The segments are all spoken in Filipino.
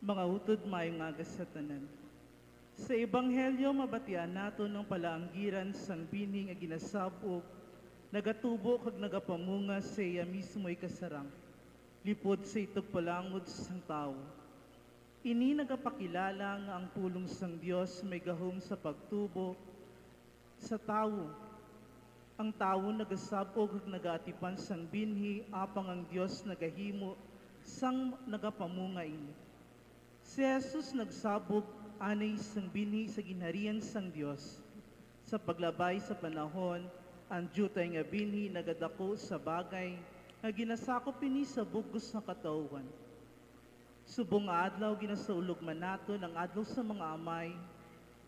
Mga utod mayong aga sa tanan. Sa Ebanghelyo, mabatian nato ng palaanggiran sang bining nga ginasabog, nagatubo kag nagapamunga sa iya mismo'y kasarang, lipod sa itog palangod sang tao. Ini nagapakilala nga ang pulong sang Dios may gahom sa pagtubo sa tao. Ang tao nagasabog kag nagaatipan sang binhi, apang ang Dios nagahimo sang nagapamunga ini. Si Jesus nagsabog anay sang binhi sa ginharian sang Dios. Sa paglabay sa panahon, ang jutay nga binhi nagadako sa bagay nga ginasakop ini sa bugos na katauhan. Subong nga adlaw ginasaulog man nato ng adlaw sa mga amay,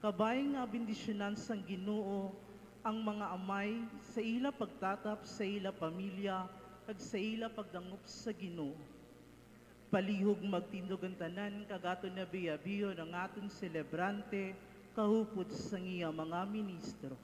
kabay nga bendisyonan sang Ginoo ang mga amay sa ila pagtatap sa ila pamilya kag sa ila pagdangup sa Ginoo. Palihog magtindog ang tanan kagaton na biya-biyo ng aton celebrante kahupot sa iya mga ministro.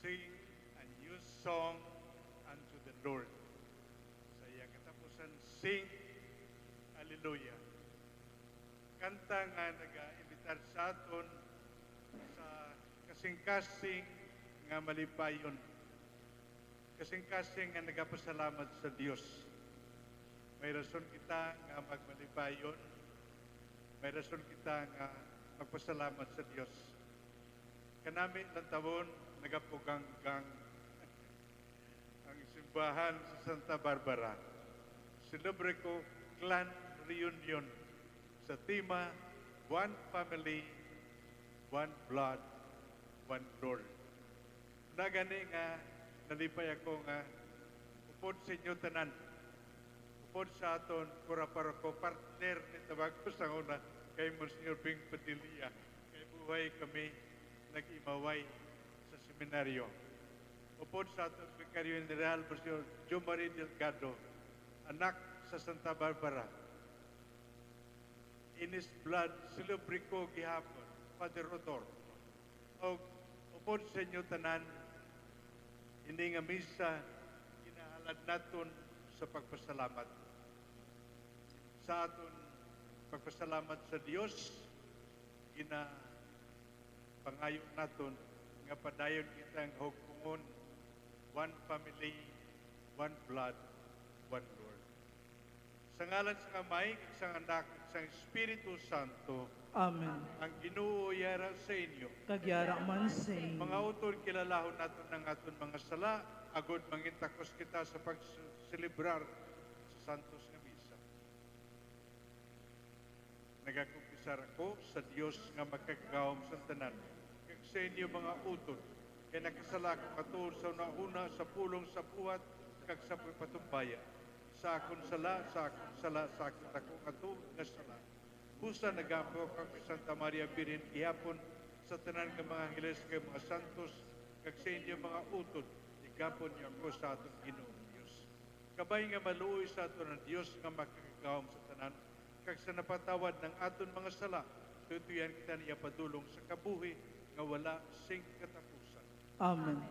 Sing a new song unto the Lord. Sa iyang katapusan, sing Hallelujah. Kanta nga nag-imbitar sa aton sa kasing-kasing nga malipayon. Kasing-kasing nga nagapasalamat sa Dios. May rason kita nga magmalipayon. May rason kita nga magpasalamat sa Dios. Kanami ng tawon, nagapuganggang ang simbahan sa Santa Barbara. Celebrate ko clan reunion sa tema One Family, One Blood, One Lord. Nagani nga nalipay ako nga upod sa inyo tanan. Upod sa aton, kura paroko, partner ni Tabaco sa una, kay Monsignor Bing Padilla. Kay buhay kami nag-imaway sa seminaryo. Upod sa aton, Vicario General, Monsignor Jomari Delgado, anak sa Santa Barbara. In his blood, silubriko gihapon, Father Rotor. O upod sa inyo tanan, hindi nga misa, kinahalad naton sa pagpasalamat. Sa aton pagpasalamat sa Dios, pangayo naton nga padayon kitang hugpungon, one family, one blood, one Lord. Sa ngalan sa Amay, isang anak, isang Espiritu Santo, Amen. ang Ginoo yara sa inyo. Kagyara man sa inyo. Mga utol, kilalahon naton ng aton mga sala, agod mangintakos kita sa pagselebrar sa Santos nga Misa. Nagakumpisar ako sa Dios nga magkagawom sa tanan. Kag sa inyo mga utol, kay nakasala ko katuod sa una sa pulong sa buhat, kag sa patumbaya. Sa akong sala, sa akong dako katuod nga sala. Busa nagampo kang Santa Maria Virgen ihapon sa tanan ng mga angeles kay mga santos, kag sa inyo mga utol, igapon niyo ako sa atong Ginoong Diyos. Kabay nga maluoy sa aton ng Diyos nga makakagawom sa tanan, kag sa napatawad ng aton mga sala, tutuyan kita niya padulong sa kabuhi nga wala sing katapusan. Amen.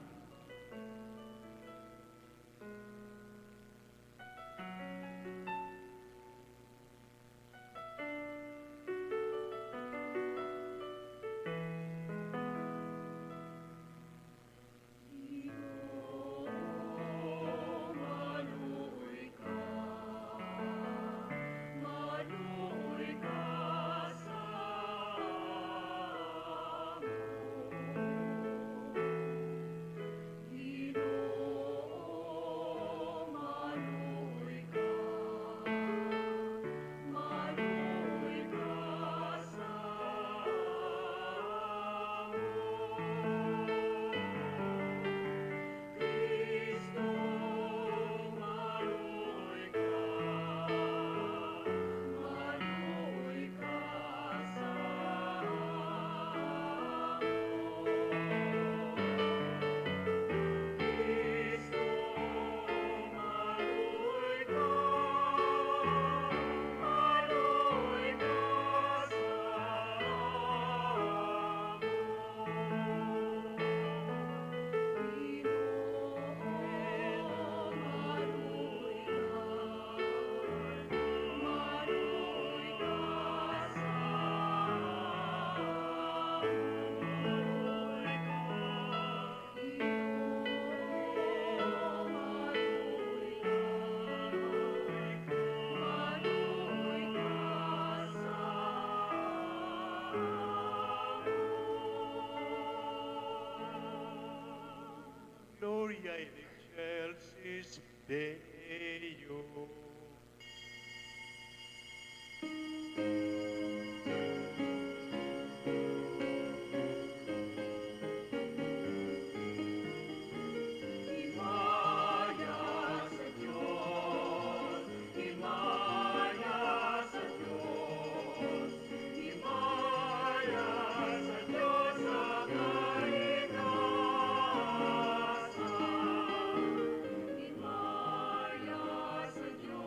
Gloria in excelsis Deo. Sa Diyos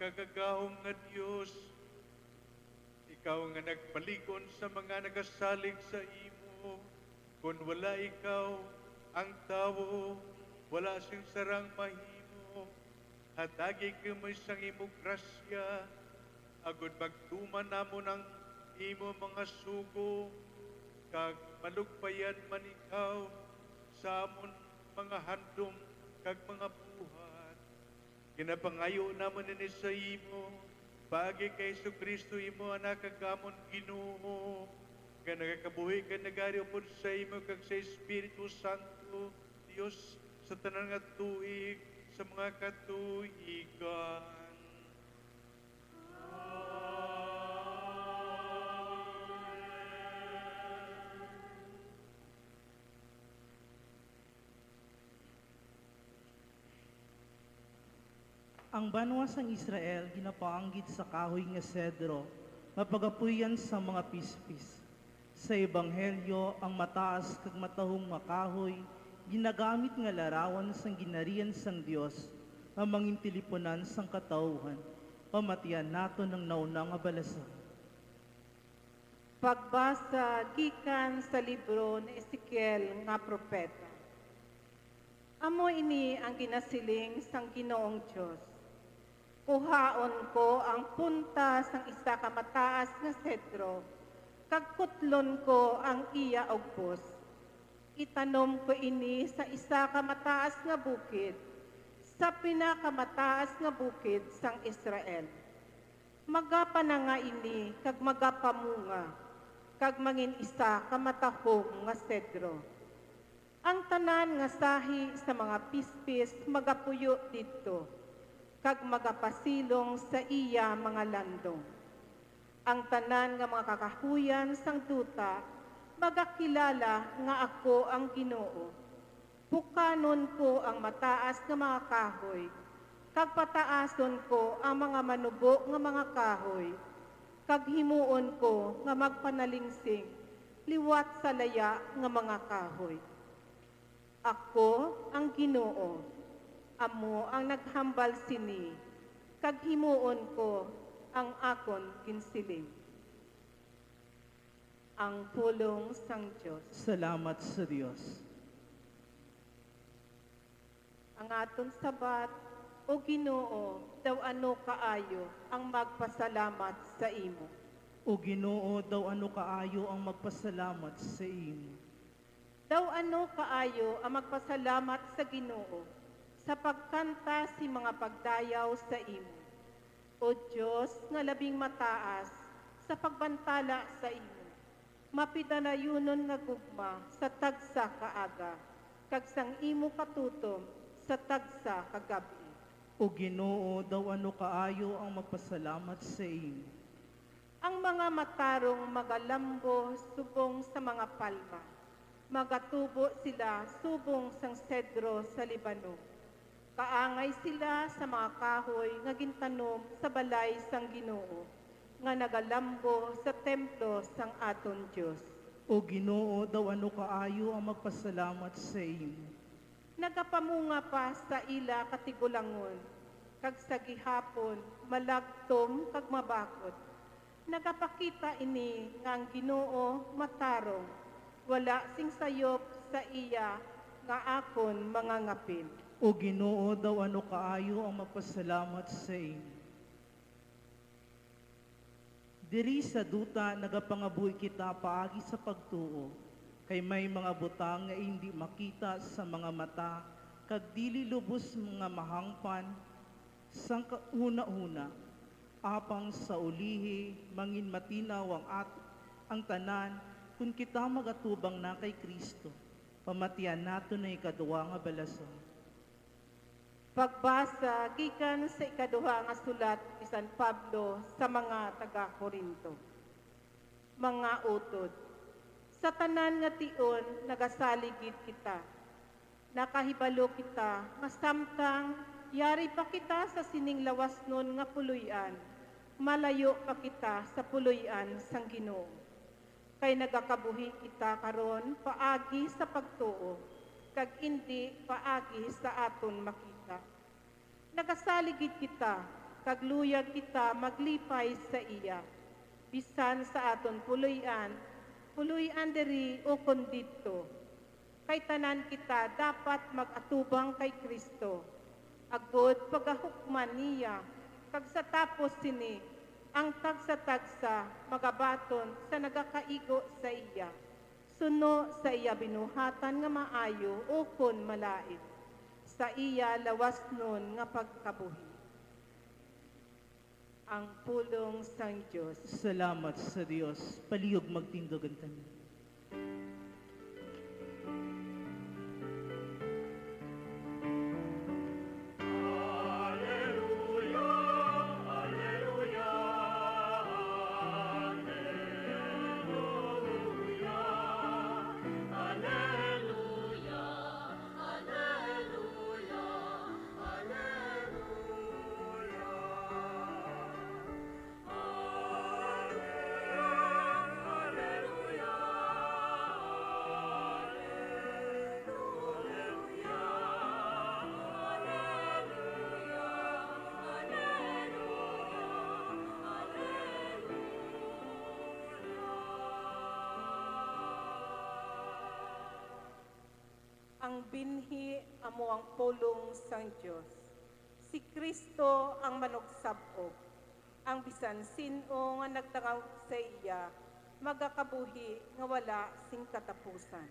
makagagahom nga Dios, ikaw nga nagpalikon sa mga nagasalig sa imo. Kung wala ikaw, ang tawo, wala sing sarang mahimo. Hatagi kamay sang imong grasya, agud magtuman namo ng imo mga sugo, kag malugpayan man ikaw sa amon mga handom kag mga buhat. Ginapangayo naman ini sa imo, pagi kay Kristo imo anak kag amon Ginoo, nga nagakabuhi ka nagari upod sa imo kag sa Espiritu Santo, Dios sa tanan nga tuig, sa mga katuigan. Ang banwa sang Israel ginapaanggit sa kahoy nga sedro, mapagapuyan sa mga pispis. Sa Ebanghelyo, ang mataas kag matahong nga kahoy, ginagamit nga larawan sang ginarian sang Dios, mamangin tilipunan sang katauhan, pamatian nato ng naunang nga balasan. Pagbasa gikan sa libro ni Ezekiel nga propeta. Amo ini ang ginasiling sang Ginoong Dios. Kuhaon ko ang punta sang isa ka mataas nga sedro, kag kutlon ko ang iya og pus. Itanom ko ini sa isa ka mataas nga bukid, sa pinakamataas nga bukid sang Israel. Magapa na nga ini kag magapamunga, kag mangin isa ka matahong nga sedro. Ang tanan nga sahi sa mga pispis magapuyo didto, kag magapasilong sa iya mga landong. Ang tanan nga mga kakahuyan sang duta, magakilala nga ako ang Ginoo. Pukanon ko ang mataas nga mga kahoy, kag pataason ko ang mga manubo nga mga kahoy, kag himuon ko nga magpanalingsing, liwat sa laya nga mga kahoy. Ako ang Ginoo, amo ang naghambal sini, kag himuon ko ang akon ginsiling. Ang pulong sang Dios. Salamat sa Dios. Ang aton sabat, o Ginoo, daw ano kaayo ang magpasalamat sa imo. O Ginoo, daw ano kaayo ang magpasalamat sa imo. Daw ano kaayo ang magpasalamat sa Ginoo sa pagkanta si mga pagdayaw sa imo. O Diyos nga labing mataas sa pagbantala sa imo, mapidanayunon nga gugma sa tagsa kaaga, kag sang imo katutom sa tagsa kagabi. O Ginoo, daw ano kaayo ang magpasalamat sa imo. Ang mga matarong magalambo subong sa mga palma, magatubo sila subong sang sedro sa Libano. Kaangay sila sa mga kahoy nga gintanom sa balay sang Ginoo, nga nagalambo sa templo sang aton Dios. O Ginoo, daw ano kaayo ang magpasalamat sa imo. Nagapamunga pa sa ila katigulangon, kag sa gihapon malagtom kag mabakot. Nagapakita ini nga ang Ginoo matarong, wala sing sayop sa iya nga akon mga ngapin. O Ginoo, daw ano kaayo ang magpasalamat sa imo. Diri sa duta nagapangabuhi kita paagi sa pagtuo, kay may mga butang nga hindi makita sa mga mata, kag dili lubos mga mahangpan, sang una-una, apang sa ulihi, mangin matinaw ang tanan, kung kita magatubang na kay Kristo, pamatian nato na ikaduwa nga balason. Pagbasa gikan sa ikaduha nga sulat ni San Pablo sa mga taga-Korinto. Mga utod, sa tanan nga tion nagasaligid kita. Nakahibalo kita, masamtang yari pa kita sa sining lawas nun nga puluyan, malayo pa kita sa puluyan sang Ginoo. Kay nagakabuhi kita karon paagi sa pagtuo, kag hindi paagi sa aton makita. Nagasaligid kita, kagluyag kita maglipay sa iya. Bisan sa aton puloy-an diri o kondito. Kay tanan kita dapat mag-atubang kay Kristo. Agod pagahukman niya, kag sa tapos sini, ang tagsa-tagsa magabaton sa nagakaigo sa iya. Suno sa iya binuhatan nga maayo o kon malait. Sa iya lawas nun nga pagkabuhi. Ang pulong sang Diyos. Salamat sa Dios. Palihog magtindog ang tanan. Ang binhi amo ang pulong sang Diyos. Si Kristo ang manugsabog. Ang bisan sino nga nagtangaw sa iya, magakabuhi nga wala sing katapusan.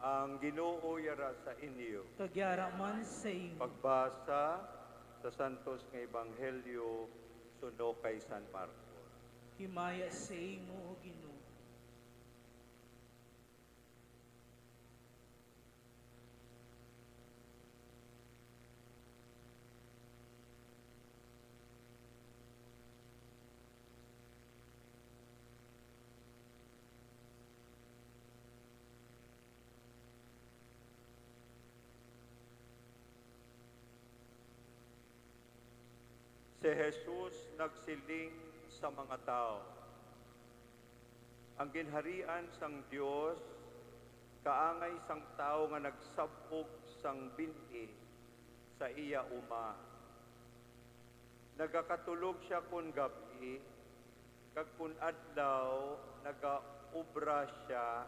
Ang Ginoo yara sa inyo. Kagyara man sa imo. Pagbasa sa Santos nga Ebanghelyo suno kay San Marcos. Himaya sa imo, O Ginoo. Si Jesus nagsiling sa mga tao, ang ginharian sang Dios kaangay sang tao nga nagsabog sang binhi sa iya uma. Nagakatulog siya kun gabi, kag kun adlaw nagaubra siya,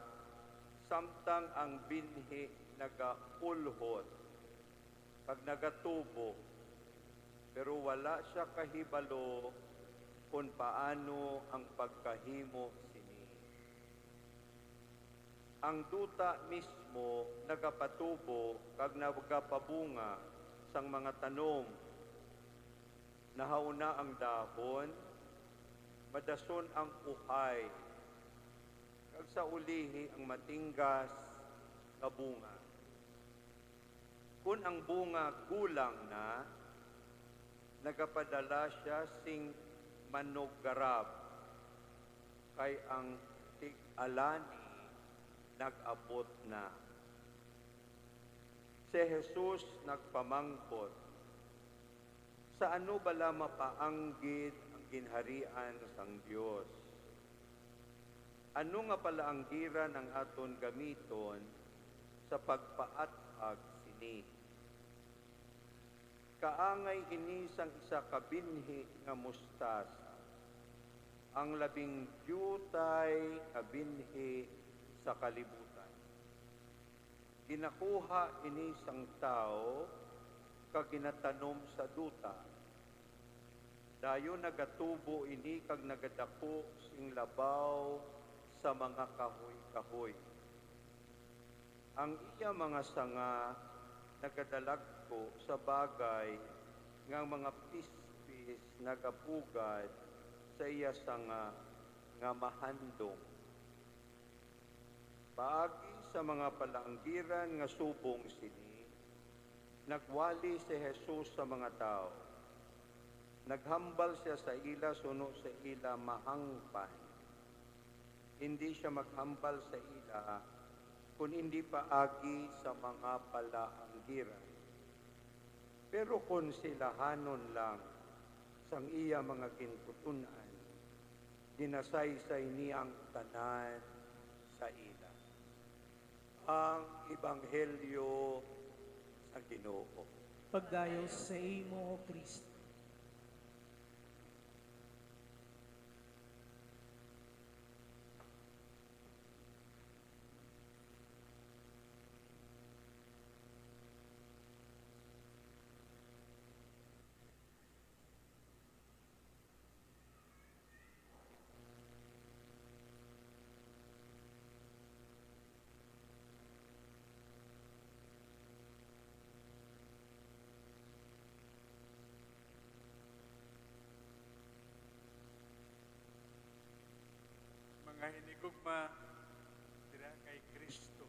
samtang ang binhi nagaulhot, kag nagatubo. Pero wala siya kahibalo kung paano ang pagkahimo sini. Ang duta mismo nagapatubo kag nagapabunga sang mga tanom. Nahauna ang dahon, madason ang uhay, kag sa ulihi ang matinggas nga bunga. Kung ang bunga gulang na, nagapadala siya sing manuggarab, kay ang tig-alani nag-abot na. Si Jesus nagpamangkot, sa ano bala mapaanggid ang ginharian sang Dios? Ano nga pala ang gira ng aton gamiton sa pagpaatag sini? Kaangay ini sang isa kabinhi nga mustasa, ang 12 kabinhi sa kalibutan. Ginakuha ini sang tao kag ginatanom sa duta. Dayon nagatubo ini kag nagadako sing labaw sa mga kahoy-kahoy. Ang iya mga sanga nagadalag ko sa bagay nga mga nagapugad sa iya nga mahandong. Paagi sa mga palanggiran nga subong sini, nagwali si Jesus sa mga tao. Naghambal siya sa ila, suno sa ila mahangpan. Hindi siya maghambal sa ila, kung hindi paagi sa mga palaanggiran. Pero kung silahanon lang sang iya mga kintutunan, dinasaysay niyang tanan sa ila. Ang Ebanghelyo sa Ginoo. Pagdayo sa imo, O Kristo. Mga hinigugma, dira kay Kristo.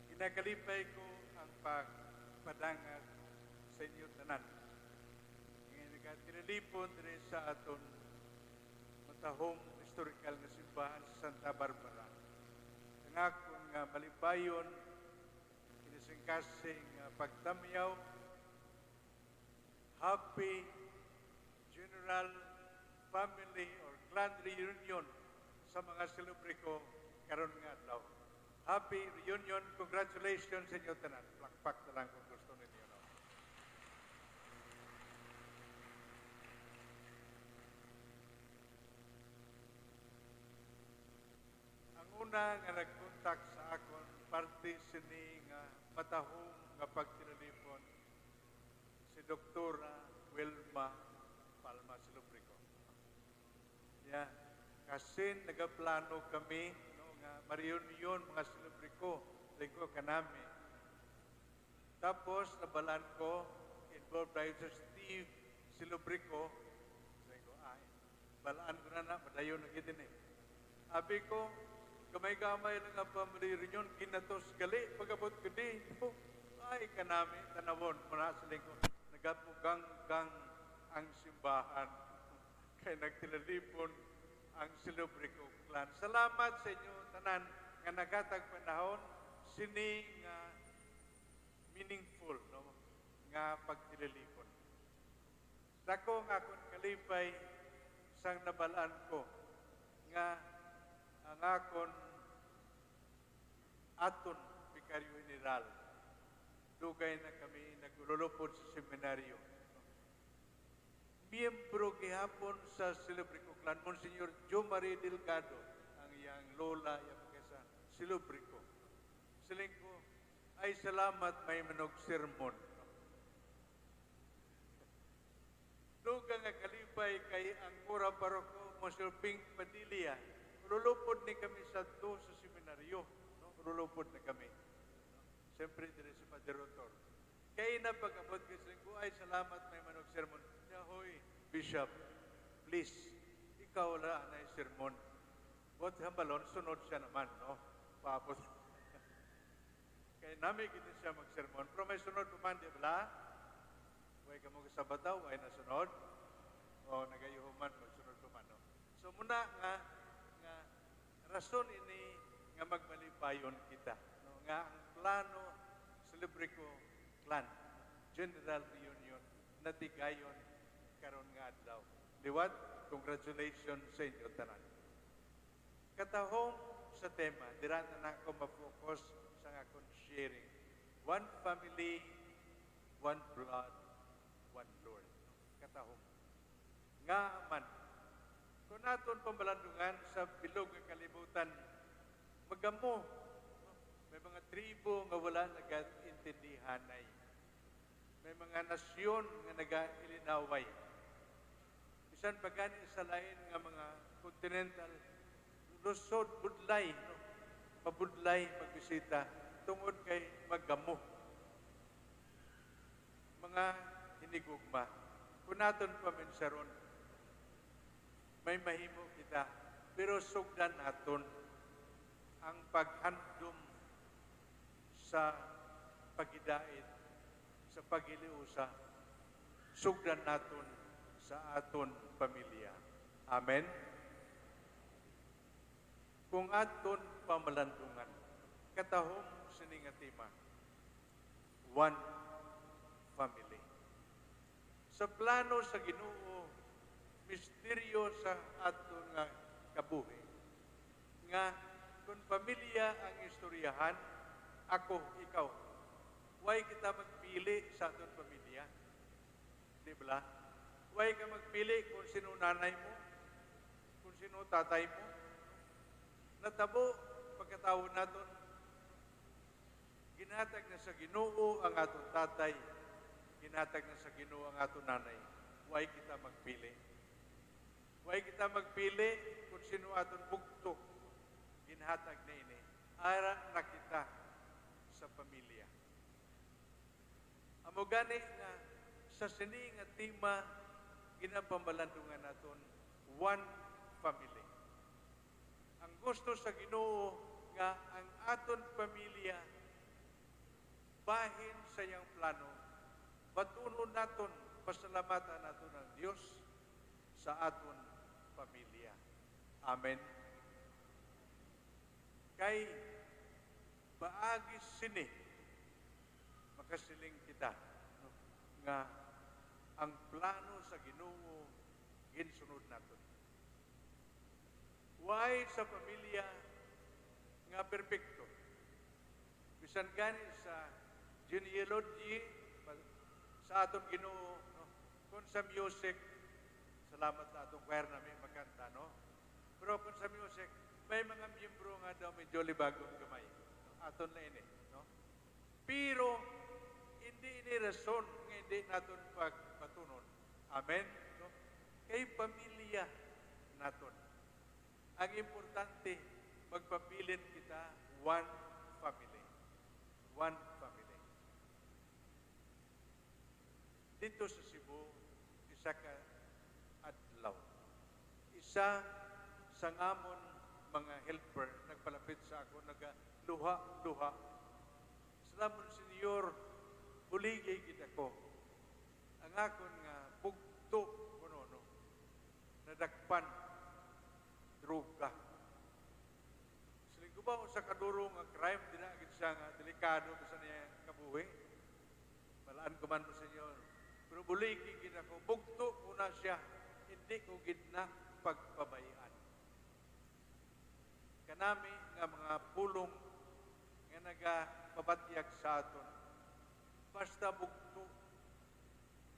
Ginakalipay ko ang pagpadangat sa inyo tanan. Ngayon nagkatilipon dire sa aton matahong historical na simbahan sa Santa Barbara. Ang akong malipayon, kinisingkasing pagtamyaw, happy General Family or Clan Reunion sa mga celebriko karon nga adlaw. Happy reunion, congratulations sa inyo tanan. Plakpak na lang kung gusto ninyo. No? Ang una nga nagkontak sa akon, parte sini nga matahong nga pagtinalipon, si Doktora Wilma Palma Silubrico. Yeah. Kasi nagaplano kami no, nga ma-reunion mga Silubrico, lingko kanami. Tapos nabalaan ko, involved tayo sa Steve Silubrico. Sabi ko, ay, balaan ko na madayon na gitin eh. Abi ko, gamay-gamay lang nga pa ma-reunion, kinatos gali, pagabot ko di. Ay, kanami, tanawon, muna sa lingko. Nagapugang-gang ang simbahan. Kaya nagtilalipon ang Silubrico Clan. Salamat sa inyo, tanan, nga nagatag panahon, sini nga meaningful, no? Nga pagtilalipon. Dako nga akong kalipay sang nabalaan ko, nga ang akon aton Vicario General, dugay na kami naglulupod sa seminaryo. Miyembro gihapon sa Silubrico Clan, Monsignor Jo Marie Delgado, ang iyang lola, yung kesa Silubrico. Siling ko, ay salamat may manog sermon. Dugang nga kalipay kay ang Cura Paroko, Monsignor Ping Padilla, lulupod ni kami sa to sa seminaryo. No? Lulupod na kami. Siyempre, dire si Padre Rotor. Kaya na pag-abot ko siling ko, ay salamat may manog sermon. Hoy, Bishop, please, ikaw na yung sermon. Buat hambalon, sunod siya naman, no? Paapos. Kaya namin gini siya mag-sermon. Pero may sunod naman, di ba? Huwag ka mo kasabataw, ay nasunod. O nagayuhuman, magsunod naman, no? So muna nga rason ini nga magmalipayon kita. No? Nga ang plano, Silubrico Clan, General Reunion, natigayon, karon nga adlaw. Liwat, congratulations sa inyo tanan. Katahong sa tema, dira na ako ma-focus sa akong sharing. One family, one blood, one Lord. Katahong. Nga man, kung naton pambalandungan sa bilog ng kalibutan, magamo, may mga tribo nga wala nag-intindihanay. May mga nasyon nga nag-ilinaway. Bisan pagani sa lain nga mga continental, lusod, budlay, no? Mabudlay, magbisita, tungod kay maggamo. Mga hinigugma. Kung naton paminsaron, may mahimo kita, pero sugdan naton ang paghandom sa pagidait, sa pagiliusa, sugdan naton sa aton pamilya. Amen? Kung aton pamalandungan, katahom sining nga tema, one family. Sa plano sa Ginoo, misteryo sa aton nga kabuhi, nga kung pamilya ang istoryahan, ako, ikaw, why kita magpili sa aton pamilya? Di ba? Why ka magpili kung sino nanay mo, kung sino tatay mo? Natabo, pagkatawon naton, ginhatag na sa Ginoo ang aton tatay, ginhatag na sa Ginoo ang aton nanay. Why kita magpili? Why kita magpili kung sino aton bugto, ginhatag na ini, ara na kita sa pamilya. Amo gani nga sa sini nga tema ginapamalandungan naton, one family. Ang gusto sa Ginoo nga ang aton pamilya bahin sa iyang plano, batunon naton, pasalamatan naton ang Dios sa aton pamilya. Amen. Kay paagi sini makasiling kita no, nga ang plano sa Ginoo ginsunod naton. Why sa pamilya nga perpekto? Bisan gani sa genealogy sa aton Ginoo, no? Kung sa music, salamat sa atong choir na may magkanta, no? Pero kung sa music, may mga miyembro nga daw medyo libagong gamay. No? Aton na ini, no? Pero, hindi ini rason nga hindi naton pagpatunon. Amen? No? Kay pamilya naton. Ang importante, magpabilin kita one family. One family. Dito sa Cebu, isa ka adlaw. Isa sa ngamon mga helper nagpalapit sa ako, nagaluha-luha. Salamon, Senyor, buligay kita ko. Ang akon nga bugto kuno no, nadakpan droga. Siling ko ba sa kadurong nga crime, dinagin siya nga delikado sa niya kabuhi? Malaan ko man mo, Senyor. Pero buligay kita ko, bugto ko na siya, hindi ko gidna pagpabayaan. Kanami nga mga pulong nga nagapabatyag sa aton, basta bugto,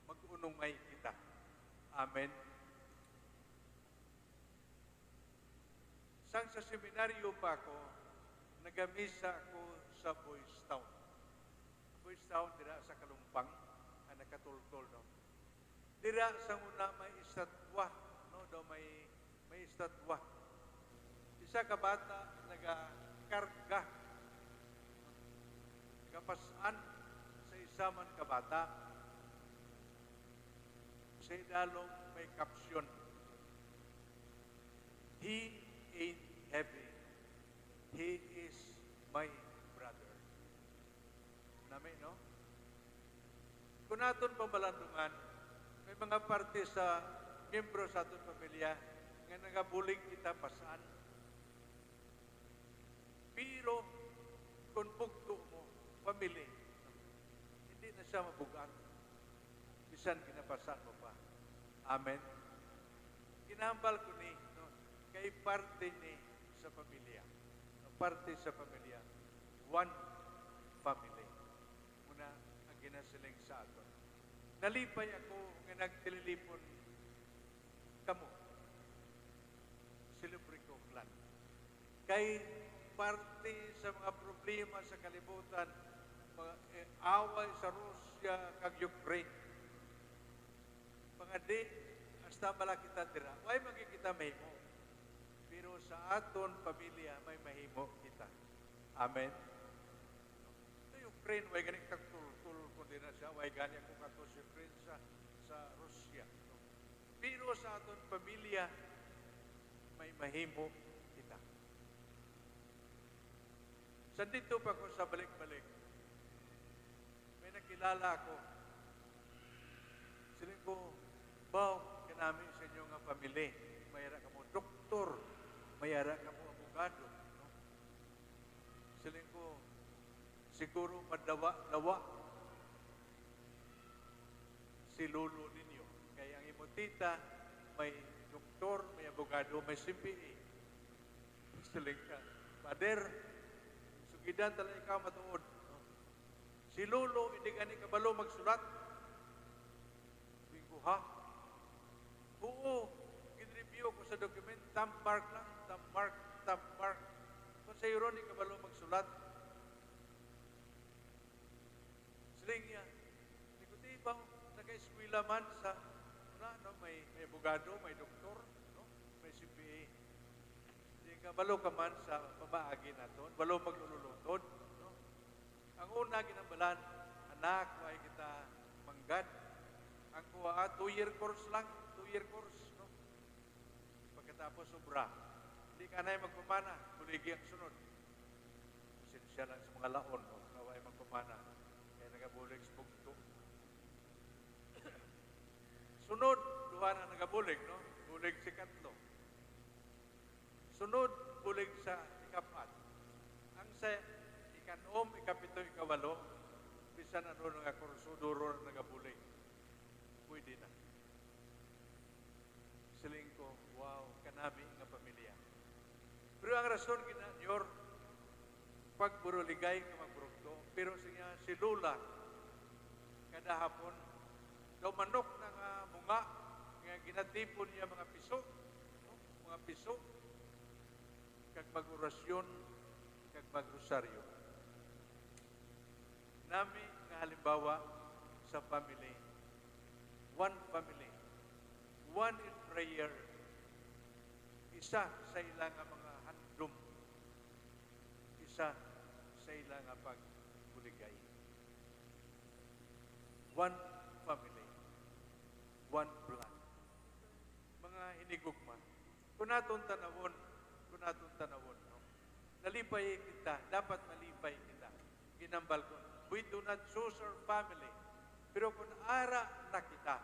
mag-unong may kita. Amen. Sang sa seminaryo pa ako, nagamisa ako sa Boys Town. Boys Town, dira sa Kalumpang, na nakatultol, no? Dira sa una may estatwa, no? Daw may estatwa. Isa ka bata nagakarga, kapasan sa isa man ka bata. Sa idalong may kapsyon, He ain't heavy. He is my brother. Nami, no? Kung naton pamalandungan, may mga parte sa miyembro sa aton pamilya nga nagabulig kita pasaan. Pero, kung bugto mo, pamilya, hindi na siya mabugat. Bisan kinapasan mo pa. Amen. Kinambal ko ni, no, kay parte ni sa pamilya. Parte sa pamilya. One family. Muna ang ginasiling sa aton. Nalipay ako nga nagtililipon kamo. Celebrate ko clan. Kay parte sa mga problema sa kalibutan, mga away sa Russia kag Ukraine. Mga di, hasta malakita dira. Why magkikita mahimo? Pero sa aton pamilya, may mahimo kita. Amen? Sa Ukraine, way ganing tagtul-tul ko din na siya, way gani ako kato sa Ukraine sa Russia. No? Pero sa aton pamilya, may mahimo kita. Sa dito pa ko sa balik-balik, may nakilala ako. Siling ko, baw, kanami sa inyo nga pamilya, mayara ka mo doktor, mayara ka mo abogado. No? Siling ko, siguro madawa-dawa si lolo ninyo. Kaya ang imotita, may doktor, may abogado, may CPA. Siling ka, Pader, sugidan talaga ikaw matuod. No? Si lolo, hindi ka ni kabalo magsulat. Sabi ko, ha? Oo, in-review ko sa document, thumb mark lang, thumb mark. Kung sa iyo ni kabalo magsulat, siling niya, hindi ko di bang nag-eskwila man sa, no, may abogado, may doktor, no? May CPA. Hindi ka, balo ka man sa pamaagi naton, balo maglululutod. No? Ang una, ginambalan, anak, ay kita manggad. Ang kuha, 2-year course lang, 2-year course. No? Pagkatapos, sobra. Hindi ka na magpamana, buligi ang sunod. Sinsya lang sa mga laon, no? Naway magpamana. Kaya nagabulig sa pugto. Sunod, duha na nagabulig, no? Bulig si katlo. Sunod, bulig sa ikapat. Ang sa ikanom, ikapito, ikawalo, bisan ano nga kurso, duro na nagabulig. Pwede na. Siling ko, wow, kanami nga pamilya. Pero ang rason ginanyor, pagburuligay nga magburugto, pero siya si Lula, kada hapon, daw manok na nga munga, nga ginatipon niya mga piso, no? Mga piso, kag mag-orasyon, kag mag-rosaryo. Nami nga halimbawa sa family, one family, one in prayer, isa sa ilang mga handom, isa sa ilang pagbuligay. One family, one blood. Mga hinigugma. Kung natong tanawon, no? Nalipay kita, dapat malipay kita. Ginambal ko, we do not choose our family. Pero kung ara na kita,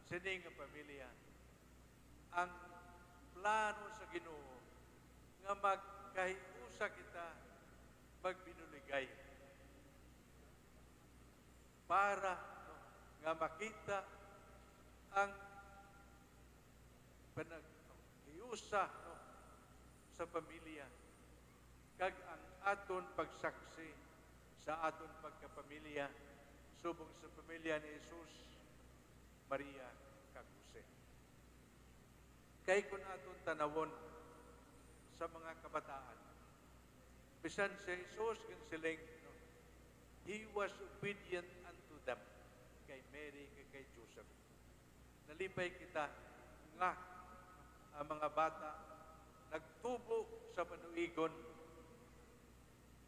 sining nga pamilya, ang plano sa Ginoo nga magkahiusa kita magbinuligay para, no, nga makita ang panaghiusa, no, sa pamilya kag ang aton pagsaksi sa aton pagkapamilya subong sa pamilya ni Jesus, Maria, kag Jose. Kay kun aton tanawon sa mga kabataan, bisan si Jesus kang siling, no, he was obedient unto them, kay Mary, kay Joseph. Nalipay kita nga ang mga bata nagtubo sa manuigon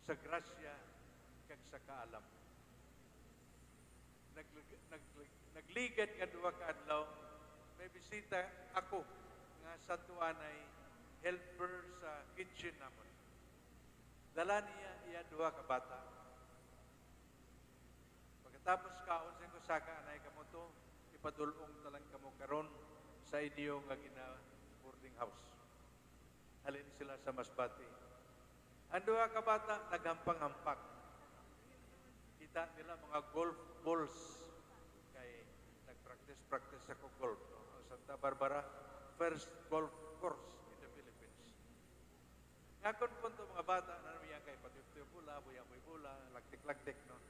sa grasya kag sa kaalam. Nagligad nga duwa ka adlaw, may bisita ako nga sa tuanay helper sa kitchen namon. Dala niya iya duwa ka bata. Pagkatapos kaon sa ko saka anay kamo to, ipadulong talang kamo karon sa inyo nga gina boarding house. Halin sila sa Masbate. Ang duwa ka bata naghampang-hampak. Kita nila mga golf balls kay nagpractice ako golf, no? Santa Barbara, first golf course in the Philippines. Ngakon po ito mga bata na naman kay patuyok pula, buya-buy pula, lagtik-lagtik, no?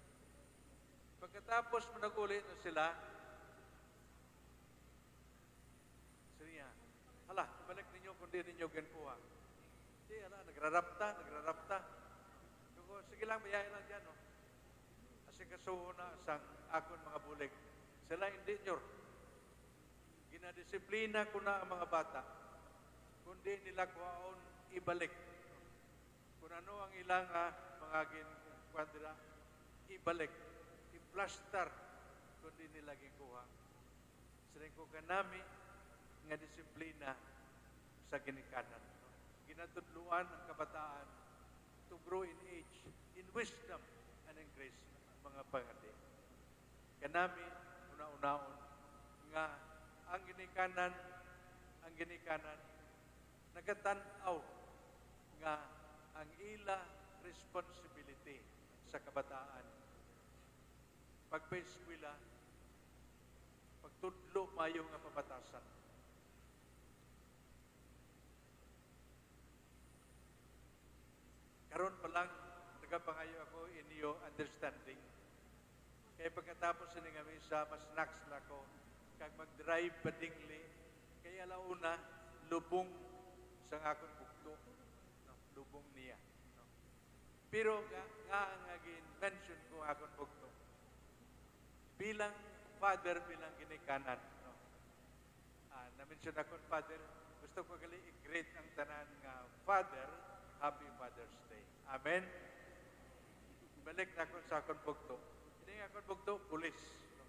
Pagkatapos managuli na sila, siya, hala, balik ninyo kung di ninyo gankuha. Hindi, hala, nagrarapta. Sige lang, bayain lang dyan, no? Kasi kasuho na sang akon mga bulig. Sila hindi nyor. Ginadisiplina ko na ang mga bata. Kundi nila kuhaon ibalik. kung ano ang ilang mga ginkuadra, ibalik, i-plaster kung di nila gikuha. Siling ko kanami nga disiplina sa ginikanan. No? Ginatudluan ang kabataan to grow in age, in wisdom, and in grace, mga pangati. Kanami, una-unaon, nga ang ginikanan, nagatanaw nga ang ila responsibility sa kabataan. Pagpa-eskwela, pagtudlo mayo nga pabatasan. Karon pa lang, nagapangayo ako in your understanding. Kaya pagkatapos sa nga misa, mas snacks na ko, kag mag-drive padingli, kaya launa, lubong sa akong bukto. No? Lubong niya. No? Pero nga gin-mention ko akong bukto. Bilang father, bilang ginikanan. No? Na-mention akong father, gusto ko gali i-greet ang tanan nga father, Happy Father's Day. Amen? Balik na ako sa akong bukto. Hindi nga akong bukto, pulis. No?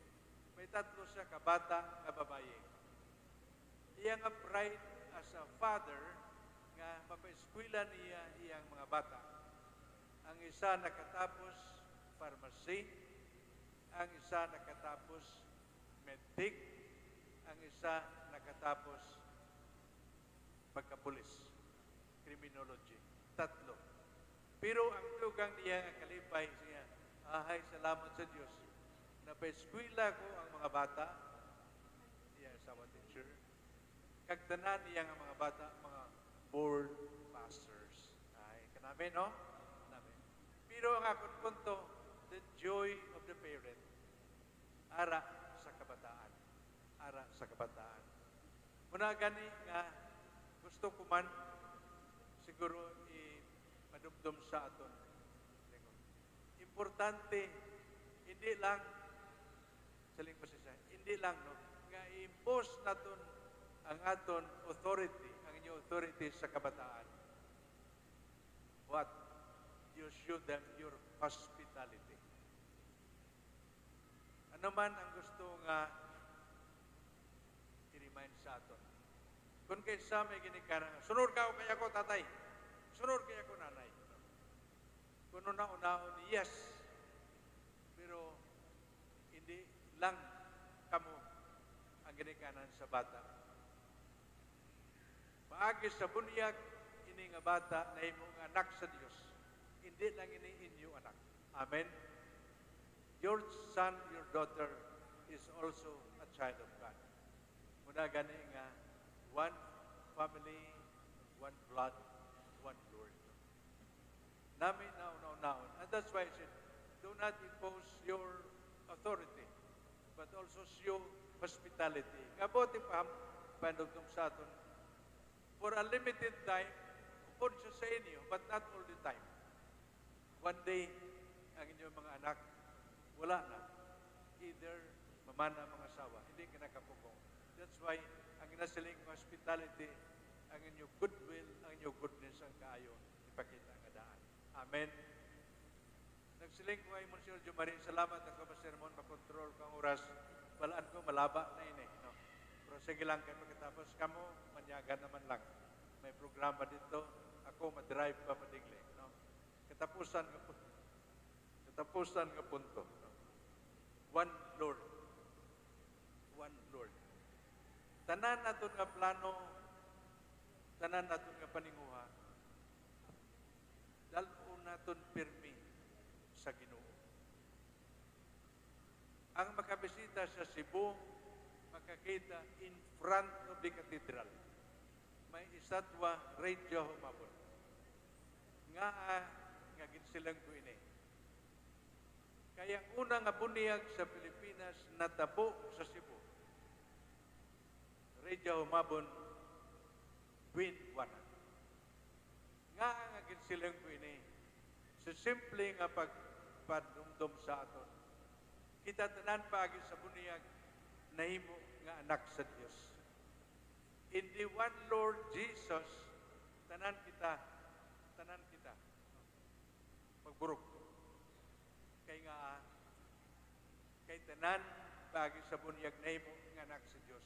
May tatlo siya kabata nga babae. Iya nga pride as a father nga mapa-eskwela niya iyang mga bata. Ang isa nakatapos pharmacy, ang isa nakatapos medtech, ang isa nakatapos pagkapulis, criminology. Tatlo. Pero ang tugang niya nga kalipay siya, ahay, salamat sa Diyos. Napa-eskwela ko ang mga bata, iya asawa teacher, kagtanan niya ang mga bata, mga board pastors. Ay, kanami, no? Kanami. Pero ang akong punto, the joy of the parent, ara sa kabataan. Ara sa kabataan. Muna gani nga, gusto ko man, siguro madumdum sa aton. Importante, hindi lang, saling pasisa, hindi lang, no? Nga i-impose naton ang aton authority, ang inyong authority sa kabataan. What? You show them your hospitality. Ano man ang gusto nga i-remind sa aton. Kung kaysa may ginikanan, sunod ka o kaya ko, tatay. Sunod kaya ko, nanay. Kung una-unaon, yes. Pero hindi lang kamo ang ginikanan sa bata. Maagi sa bunyag, ini nga bata na imong anak sa Dios. Hindi lang ini inyo anak. Amen? Your son, your daughter is also a child of God. Muna gani nga, one family, one blood, one Lord. Namin na una-unaon. And that's why I said, do not impose your authority, but also show hospitality. Kabuti pa, panugtong sa aton, for a limited time, upod siya sa inyo, but not all the time. One day, ang inyong mga anak, wala na. Either mamana mga asawa, hindi ka nakapugong. That's why, ang inasiling hospitality, ang inyong goodwill, ang inyong goodness, ang kaayo, ipakita ang daan. Amen. Nagsiling ko ay Monsignor Jumarin, salamat ako sa sermon, makontrol kang oras. Walaan ko, malaba na ini. No? Pero sige lang kayo pagkatapos. Kamo, manyagan naman lang. May programa dito. Ako, madrive pa madigli. No? Katapusan nga punto. No? One Lord. One Lord. Tanan naton nga plano, tanan naton nga paninguha, dalo naton pirmi sa Ginoo. Ang makabisita sa Cebu, makakita in front of the cathedral. May isatwa, Radio Humabon. Nga ginsilang ko ini. Kaya ang unang nga bunyag sa Pilipinas, natabo sa Cebu. Radio Humabon, Twin Wana. Nga ginsilang ko ini, sa simple nga pagpadumdum sa aton, kita tanan paagi sa bunyag, nahimo nga anak sa Dios. In the one Lord Jesus, tanan kita, burok. Kay nga, kay tanan, bagi sa bunyag na imo, nga anak sa Diyos.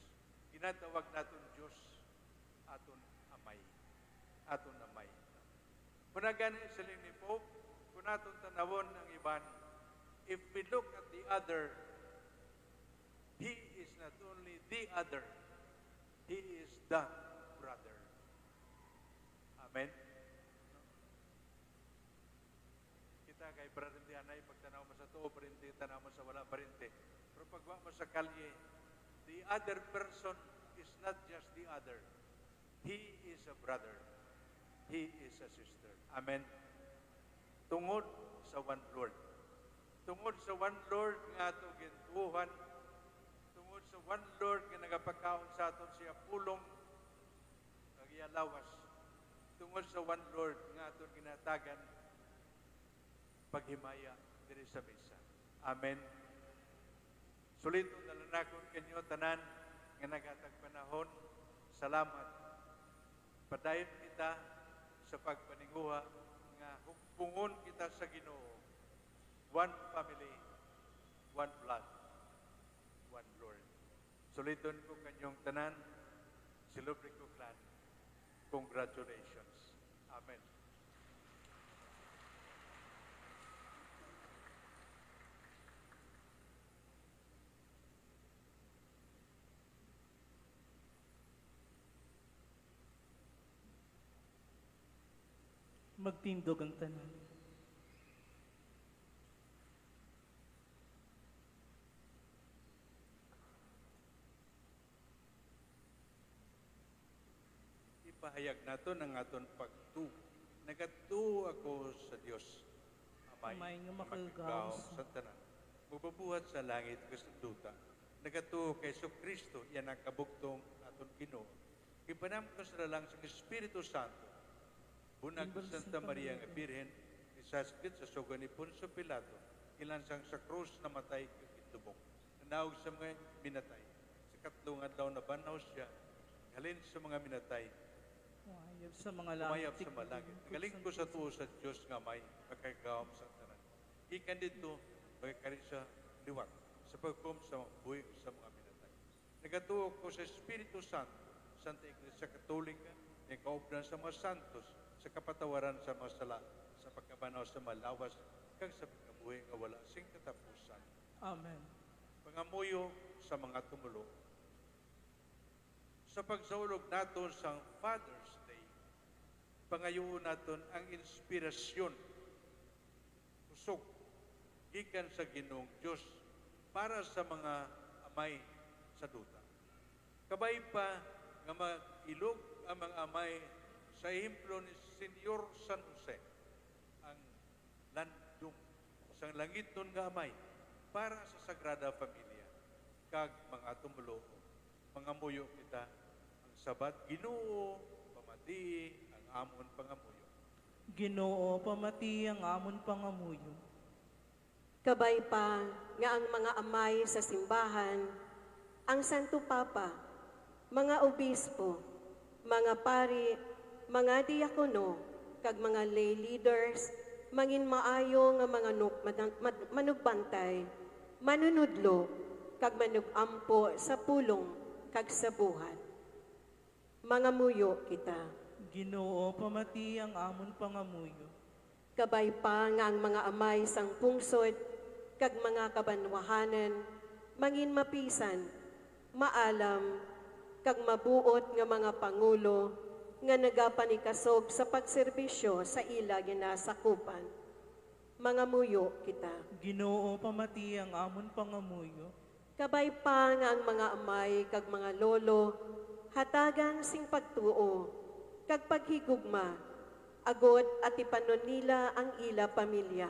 Ginatawag natin Diyos, aton amay. Aton amay. Punagan sa ni Pope, kung natin tanawon ang iban, if we look at the other, He is not only the other, He is the brother. Amen? Kita kay brother Dianay, pag tanaw mo sa tuo, parinte, tanaw mo sa wala, parinte. Pero pag mo sa kalye, the other person is not just the other. He is a brother. He is a sister. Amen? Tungod sa one Lord. Tungod sa one Lord nga ito gintuhan. Tungod sa one Lord nga nagapagkaon sa aton siya pulong nagyalawas. Tungod sa one Lord nga ito ginatagan paghimaya diri sa mesa. Amen. Sulito dalanakon kanyo tanan nga nagatag panahon. Salamat. Padayon kita sa pagpaninguha nga hugpungon kita sa Ginoo. One family, one blood, one Lord. Suliton ko kanyong tanan, silubri ko clan. Congratulations. Amen. Magtindog ang tanan. Ipahayag nato ng aton pagtu. Nagatu ako sa Dios. Amay nga makagaw makagaw sa tanan. Mubabuhat sa langit kas duta. Nagatu kay Kristo yan ang kabugtong aton Ginoo. Ipanam ko sa lang sa Espiritu Santo. Bunag sa Santa Maria nga Birhen, isaskit sa suga ni Poncio Pilato, ilansang sa krus na matay kitubok. Nanawag sa mga minatay. Sa katlong adlaw na banaw siya, halin sa mga minatay, Umayab sa mga langit. umayab sa malangit. Galing ko sa tuo sa Diyos nga may makagawam sa tanan. Ikan dito, magkakarin sa liwat, sa pagkum sa mga buhay sa mga minatay. Nagatuo ko sa Espiritu Santo, Santa Iglesia Katolika, na kaupnan sa mga santos, sa kapatawaran sa mga sala, sa pagkabanaw sa malawas, kag sa pagkabuhay nga wala sing katapusan. Amen. Pangamuyo sa mga tumulo. Sa pagsaulog naton sa Father's Day, pangayoon naton ang inspirasyon, usog, gikan sa Ginoong Diyos para sa mga amay sa duta. Kabay pa nga mag-ilog ang mga amay sa ehemplo ni Senyor San Jose, ang landong sa langiton nga amay para sa Sagrada Familia, kag mga tumulo, mga muyo kita, ang sabat Ginoo, pamati ang amon pangamuyo. Ginoo, pamati ang amon pangamuyo. Kabay pa nga ang mga amay sa simbahan, ang Santo Papa, mga obispo, mga pari, mga diakono, kag mga lay leaders, mangin maayo nga mga manugbantay, manunudlo, kag manugampo sa pulong, kag sa buhat. Mga muyo kita. Ginoo, pamati ang amon pangamuyo. Kabay pa nga ang mga amay sang pungsod, kag mga kabanwahanan, mangin mapisan, maalam, kag mabuot nga mga pangulo, nga nagapanikasog sa pagserbisyo sa ila ginasakupan. Mga muyo kita. Ginoo, pamati ang amon pangamuyo. Kabay pa nga ang mga amay kag mga lolo, hatagan sing pagtuo, kag paghigugma, agot at ipanon nila ang ila pamilya.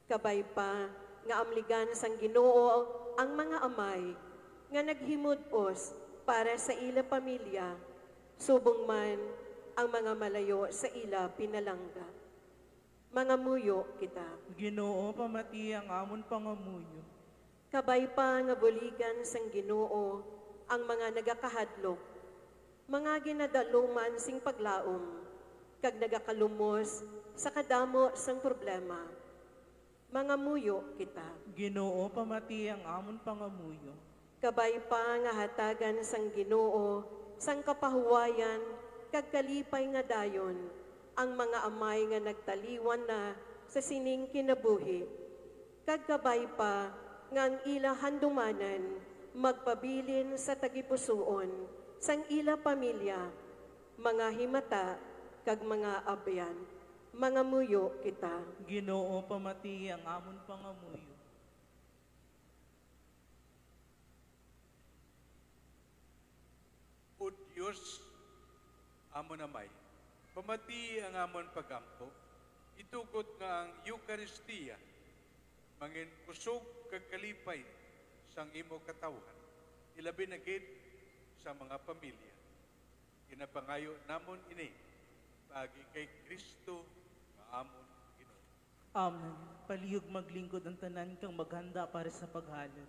Kabay pa nga amligan sang Ginoo ang mga amay, nga naghimud-os para sa ila pamilya, subong man ang mga malayo sa ila pinalangga. Mga muyo kita. Ginoo, pamati ang amon pangamuyo. Kabay pa nga buligan sang Ginoo ang mga nagakahadlok, mga ginadaluman sing paglaom, kag nagakalumos sa kadamo sang problema. Mga muyo kita. Ginoo pamati ang amon pangamuyo. Kabay pa nga hatagan sang Ginoo, sang kapahuwayan, kag kalipay nga dayon, ang mga amay nga nagtaliwan na sa sining kinabuhi. Kag kabay pa nga ang ila handumanan, magpabilin sa tagipusoon, sang ila pamilya, mga himata, kag mga abyan. Mga muyo kita. Ginoo pamati ang amon pangamuyo. O Diyos, amon amay, pamati ang amon pagampo, itugot nga ang Eucharistia, mangin kusog kag kalipay sang imo katawhan, ilabi na gid sa mga pamilya. Ginapangayo namon ini, pagi kay Kristo, nga amon Ginoo. Amen. Palihog maglingkod ang tanan kang maghanda para sa paghalad.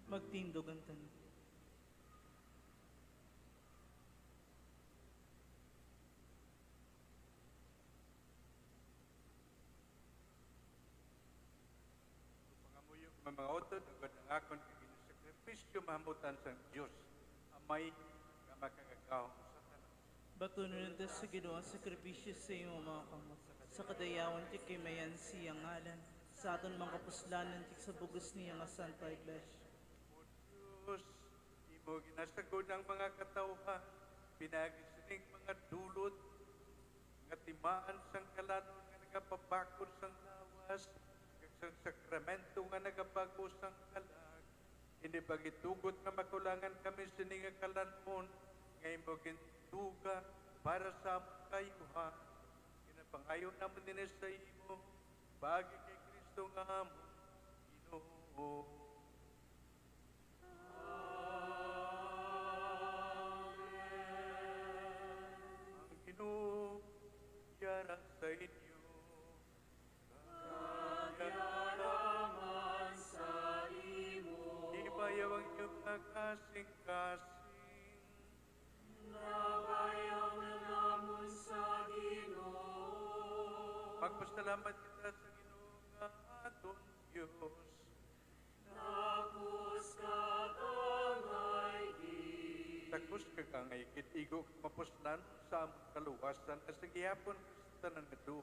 Magtindog ang tanan. Pangamuyo mga utod, agad ang akon kaging sakripisyo mahamutan sa Diyos. Amay nga makagagawang sa tanan. Batunon natin sa ginoong sakripisyo sa imo mga kamot. Sa kadayawan ti kay mayan siyang ngalan. Sa aton mga kapuslanan ti sa bugos niya nga Santa Iglesia. O Diyos, imo ginasagod ang mga katawhan, pinagisining mga dulot, nga timaan sang kalanon nga nagapabakod sang lawas, kag sang sakramento nga nagabago sang kalag. Hindi pagitugot nga makulangan kami sining nga kalanon, nga imo gintuga para sa among kayuhan. Kinapangayon naman din sa imo, bagi kay Kristo nga among Ginoo. Ang Ginoo yara sa inyo. Kagalaman sa imo. Ibayaw ang iyong kasing-kasing. Nabayaw na namon sa Ginoo. Magpasalamat kita sa Ginoo nga aton Diyos. Takos ka kangay kitigo mapuslan sa among kaluwasan as gihapon sa tanan nga duo.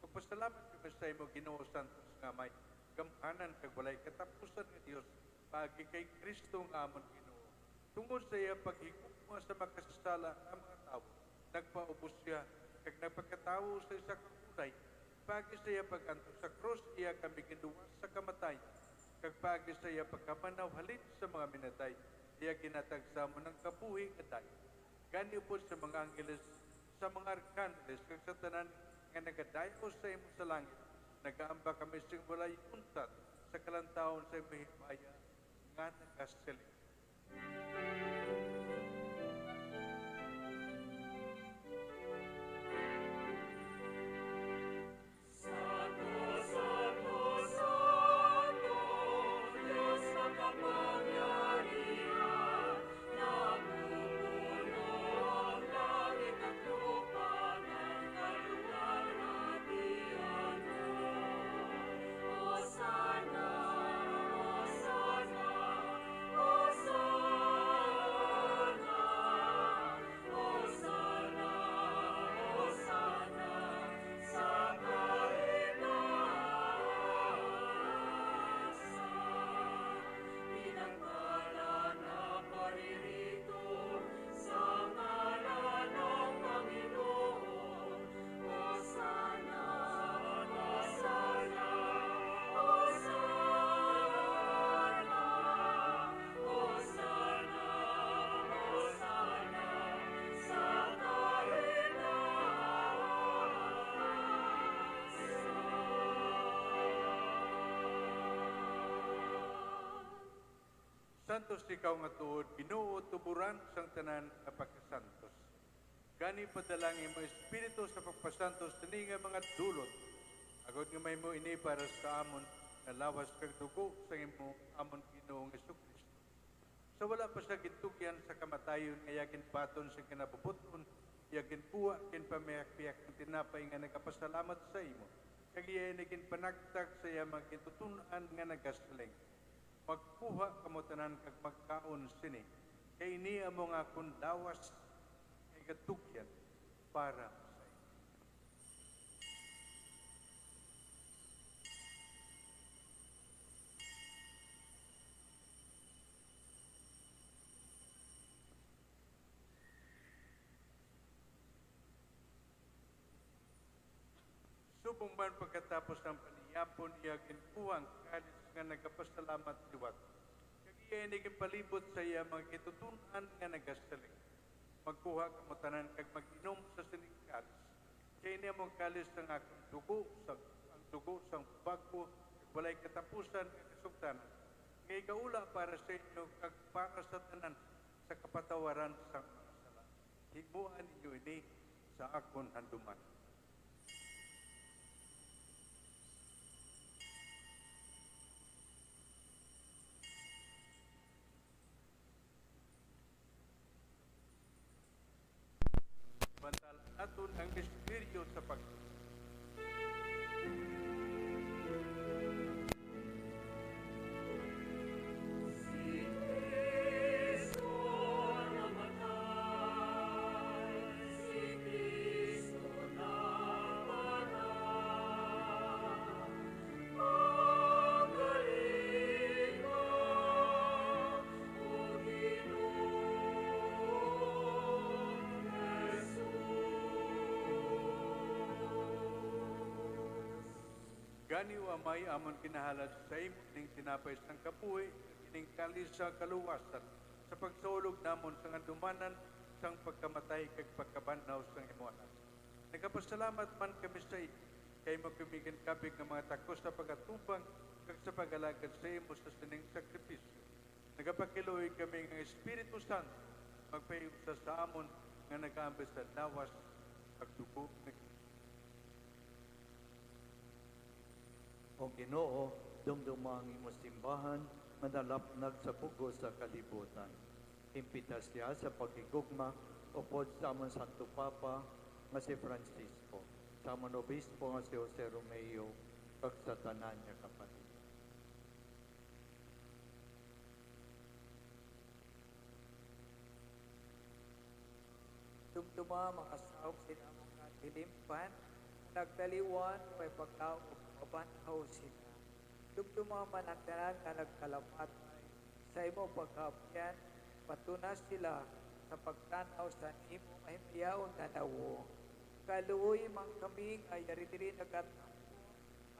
Magpasalamat kami sa imo Ginoo Santos nga may gamhanan kag walay katapusan nga Dios pagi kay Kristo nga amon Ginoo. Tungod sa iya paghigugma sa makasasala ang mga tawo, nagpaubos siya kag nagpagkatawo sa isa ka kulay. Pagi sa iya paganto sa krus iya kami giluwas sa kamatayan. Kag pagi sa iya pagkamanaw halin sa mga minatay, iya ginatagsa mo ng kabuhi nga dayo. Gani po sa mga angeles, sa mga arkangeles, kag sa tanan nga nagadayo sa imo sa langit, nagaamba kami sing walay untat sa kalantawon sa imo himaya nga nagasiling. Santos ikaw nga tuod, Ginoo tuburan sang tanan nga pagkasantos. Gani padalangin mo Espiritu sa pagpasantos tani nga mga dulot. Agod nga may mo ini para sa amon na lawas kag dugo sa imo amon Ginoong Jesucristo. Sa wala pa sa gitugyan sa kamatayon nga yakin paton sa kinabubuton, yakin puwa kin pamayak-piyak ang tinapay nga nagapasalamat sa imo. Kag iya naging panagtag sa iya magkitutunan nga nagasaling. Magkuha kamo tanan kag magkaon sini kay niya mo nga kun lawas kay katugyan para sa iyo. Subong man pagkatapos ng paniyapon iya ginkuhang kalis nga nagapasalamat liwat. Kag iya naging palibot sa iya mga kitutunan nga nagasaling. Magkuha kamo tanan kag mag-inom sa sining kalis. Kay niya mong kalis ng akong dugo ang dugo sang bago kag walay katapusan nga kasugtanan. Ngay kaula para sa inyo kag para sa tanan sa kapatawaran sang mga sala. Higbuan ninyo ini sa akon handuman. seryo sa pagtulong. Gani o amay amon kinahalad sa imo ning tinapay sang kabuhi ning kalis sa kaluwasan sa pagsulog namon sa ngadumanan sang pagkamatay kag pagkabanhaw sang imo anak. Nagapasalamat man kami sa iyo kay magkumigan kabig ng mga takos sa pagatubang kag sa pagalagad sa imo sa sining sakripisyo. Nagapakiluoy kami ng Espiritu Santo magpayusa sa amon nga nagaambis sa lawas pagdugo ng O Ginoo, dumdumang imo simbahan, manalapnag sa pugo sa kalibutan. Impita siya sa pagigugma, upod sa amon Santo Papa, nga si Francisco, sa amon Obispo nga si Jose Romeo, kag sa tanan niya kapatid. Dumduma makasawag sila mga dilimpan, nagdaliwan, may pagkaw o pabanhaw sila. Dumduma managdanan nga nagkalamatay, sa imo pagkapyan, patunas sila sa pagtanaw sa imo mahimpiyaon na nawo. Kaluoy mang kami nga yari-diri nagatampo,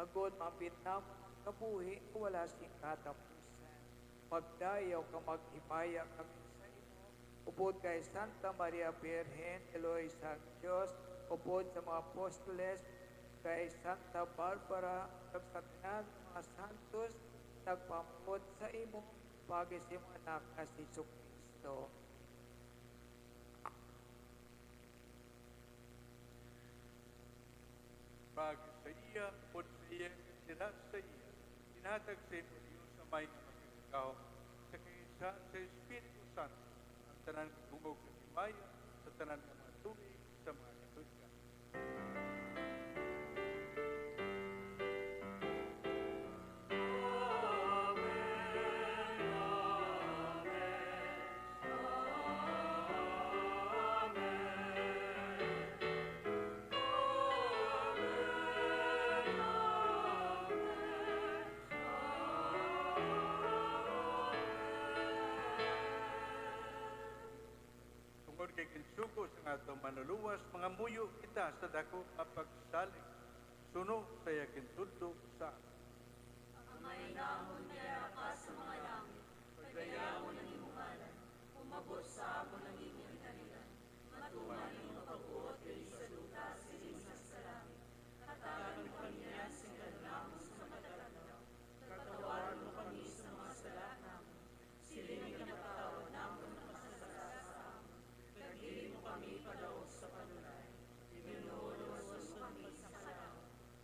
agod mapitnam ang kabuhi, wala sing katapusan. Magdayaw ka maghimaya kami sa imo, upod kay Santa Maria Virgen, Eloy sang Diyos, upod sa mga apostoles, kay Santa Barbara, kag sa tanan mga santos, nagpamuot sa imo, pagis imo anak na si Kristo. Pag sa iya, pod sa iya, sila sa iya, tinatag sa imo Diyos sa may makikagaw, sa kaisa sa Espiritu Santo, ang tanan gumog sa himaya, sa tanan ng mga tubig, sa mga katulikan. Tungkol kay kinsugo sa atong manuluwas, mga muyo kita sa dako nga pagsalig. Suno sa yakin tudlo sa atin.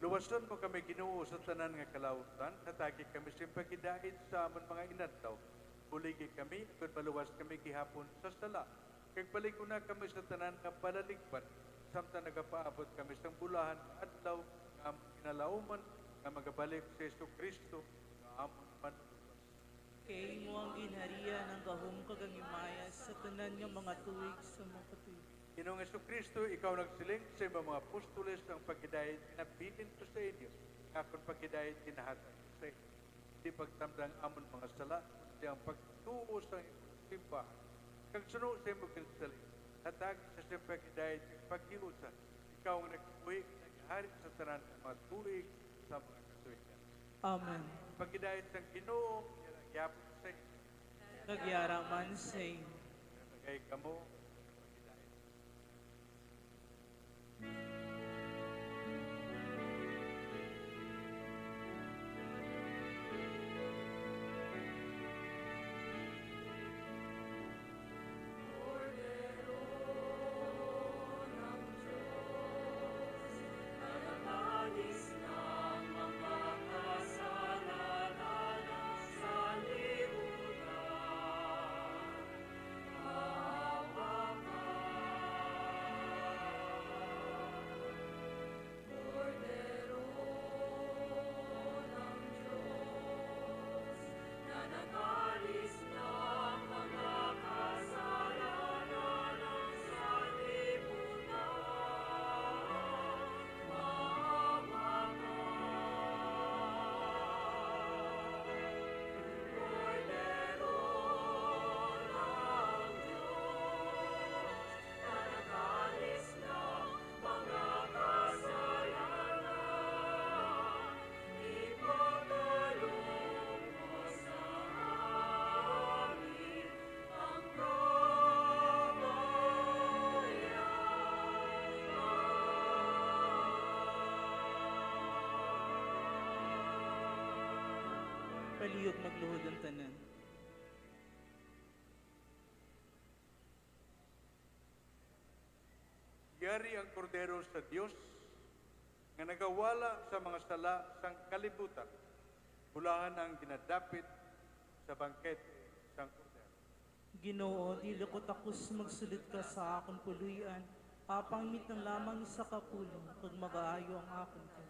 Luwason mo kami Ginoo sa tanan nga kalautan, hatagi kami sa pagidait sa amon mga inadlaw. Buligi kami, kung maluwas kami gihapon sa sala. Kag balikuna kami sa tanan nga palaligpan, samtang nagapaabot kami sa bulahan nga adlaw, nga amon kinalauman, nga magabalik sa Yesu Kristo, nga amon manuluwas. Kay mo ang ginharian ng gahom kagangimaya sa tanan nga mga tuig sa mga katuig. Ginoong Yesu Kristo, ikaw nagsiling sa mga apostoles ang pagkidayat pinabilin ko sa inyo. Akong pagkidayat kinahatag ko sa inyo. Hindi pagtamdang amon mga sala, kundi ang pagtuo sa simbahan. Kag suno sa imo kinsaling, hatag sa siyang pagkidayat pagkiusa. Ikaw ang nagpuwi, naghari sa tanan ng mga tuig sa mga katuigan. Amen. Pagkidayat ng Ginoo, yapon sa inyo. Nagyaraman sa inyo. Nagay kamo, Sa libutan, Palihog magluhod ang tanan. Yari ang kordero sa Dios nga nagawala sa mga sala sang kalibutan. Bulahan ang ginadapit sa bangkete sang kordero. Ginoo, dili ko takus magsulit ka sa akong puluyan, apang mitang lamang isa ka pulong, kag magaayo ang akong ka.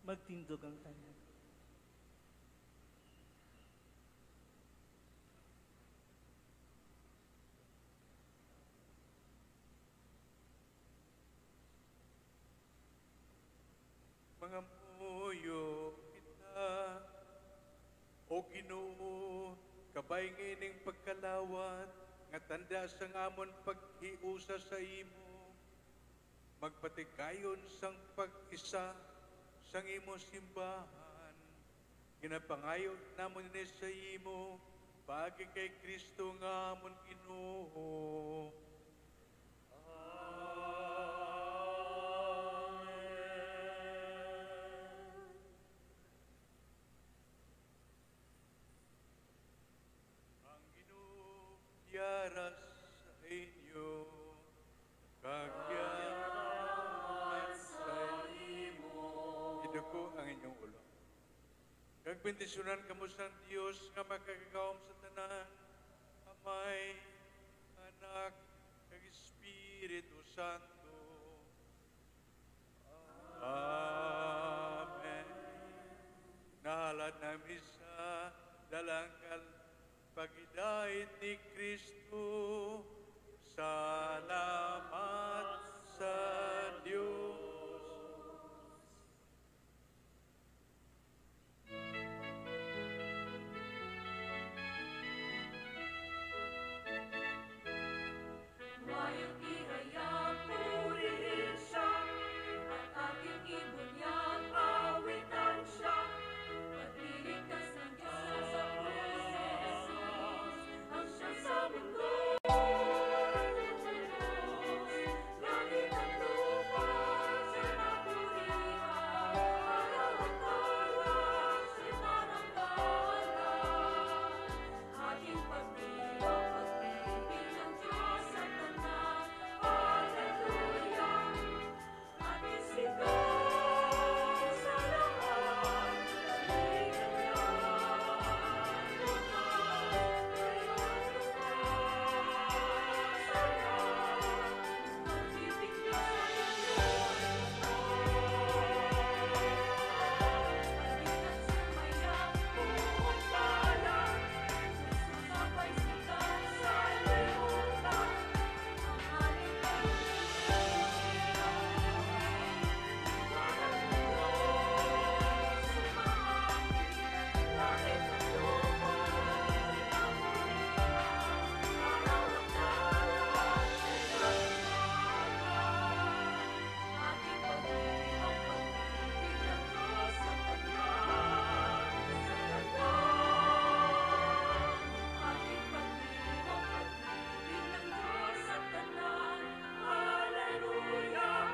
Magtindog ang tanan. Mangamuyo kita, o Ginoo, kabay ngining pagkalawat, nga tanda sang amon paghiusa sa imo, magpatikayon sang pag-isa sang imo simbahan, ginapangayo namon ni sa imo, pagi kay Kristo nga amon Ginoo. Ang Ginoo yaras sa inyo, kagyaman sa imo. Idako ang inyong ulo. Kagbendisyonan kamo sa Dios nga makagagawom sa tanan, Amay, Anak, kag Espiritu Santo. Amen. Nahalad na misa, dalangkal pagidait ni Kristo. Salamat sa Diyos. Mayang iraya purihin siya, at aking ibunyag awitan siya. Pagliligtas ng Diyos sa krus si Jesus, ang siyang sa mundo. Langit at lupa siya napurihan, araw at araw siya naranggalan. Aking pagdilong pag-ibig ng Diyos sa tanan, Hallelujah! Ating sigaw sa lahat, kaligtayan, lunas, kaya't lunas, sarap, pag-ibig niya sa Pagdikan sumayak, buong talang, susabay sikat sa limutan, ang aling Hallelujah!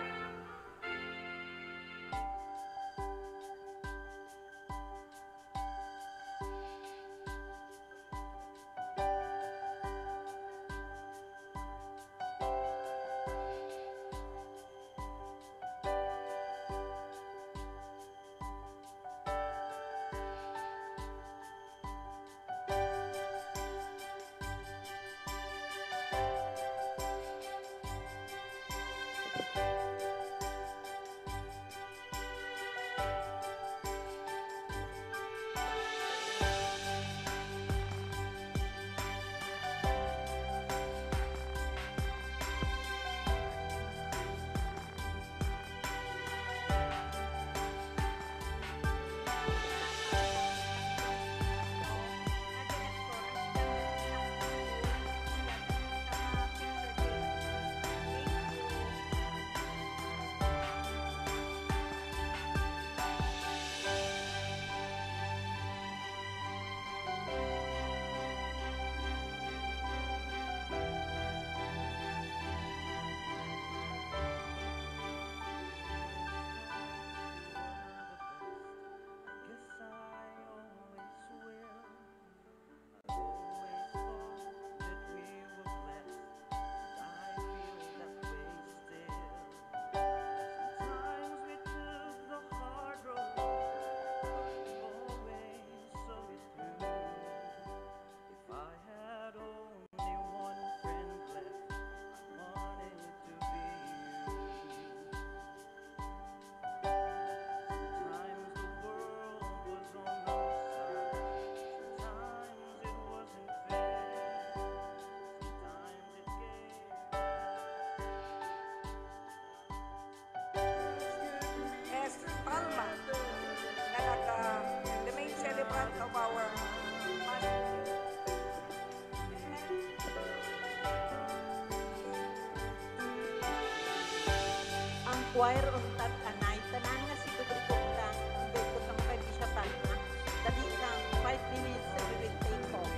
choir untag kanay tanan nga siguro ko lang dito kang pwede siya talma dali lang 5 minutes sa will take off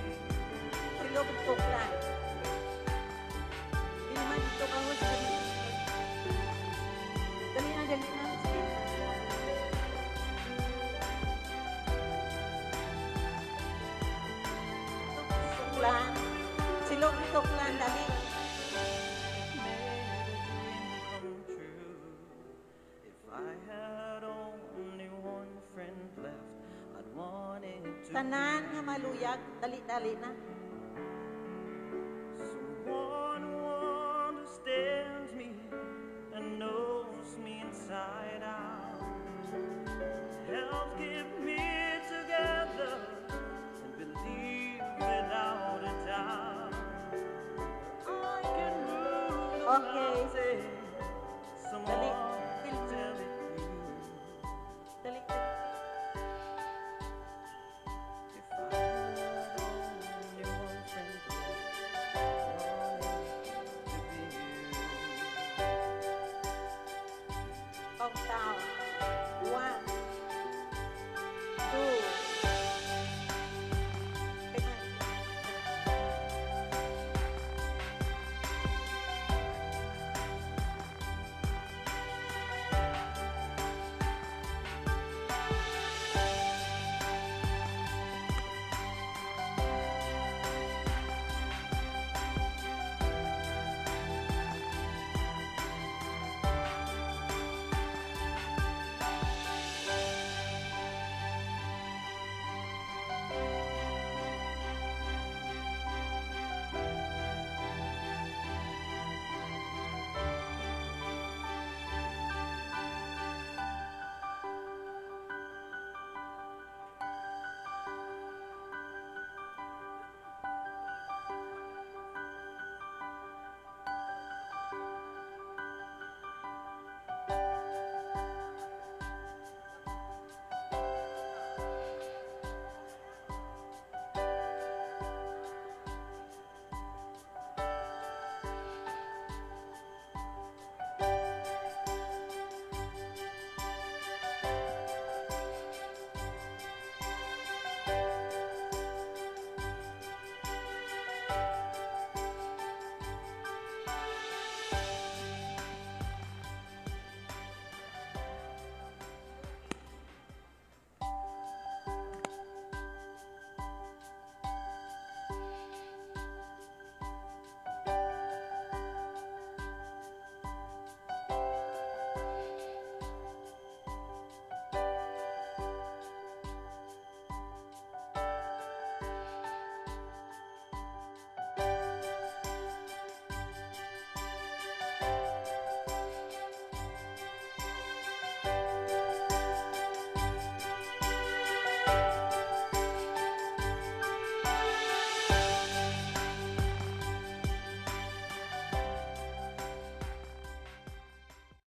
silog ko lang di naman dito ka was dali na sige tuklan silog tuklan dali tanan nga maluyag dali-dali na Someone who understands me and knows me inside out. Help keep me together and believe without a doubt. I can move Okay. mountains. Someone